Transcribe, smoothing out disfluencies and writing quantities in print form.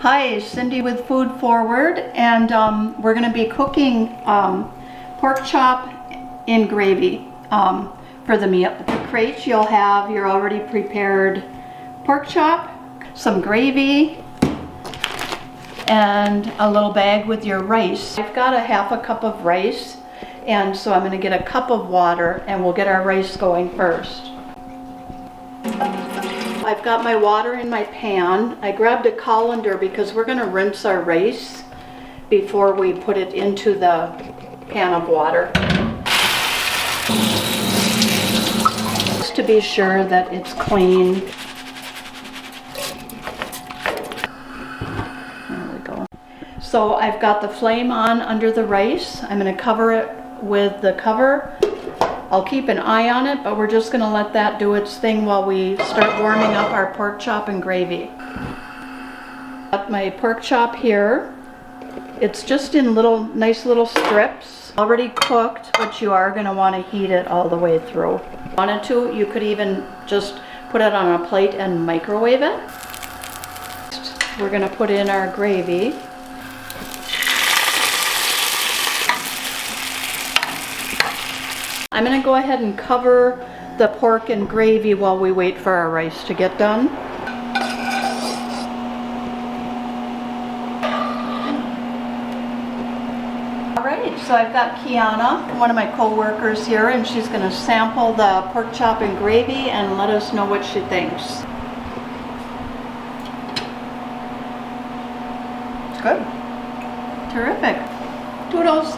Hi, Cindy with Food Forward, and we're going to be cooking pork chop in gravy for the meal. The crate, you'll have your already prepared pork chop, some gravy, and a little bag with your rice. I've got a half a cup of rice, and so I'm going to get a cup of water, and we'll get our rice going first. I've got my water in my pan. I grabbed a colander because we're going to rinse our rice before we put it into the pan of water. Just to be sure that it's clean. There we go. So I've got the flame on under the rice. I'm going to cover it with the cover. I'll keep an eye on it, but we're just going to let that do its thing while we start warming up our pork chop and gravy. Got my pork chop here. It's just in nice little strips. Already cooked, but you are going to want to heat it all the way through. If you wanted to, you could even just put it on a plate and microwave it. We're going to put in our gravy. I'm going to go ahead and cover the pork and gravy while we wait for our rice to get done. Alright, so I've got Kiana, one of my co-workers here, and she's going to sample the pork chop and gravy and let us know what she thinks. It's good. Terrific. Toodles.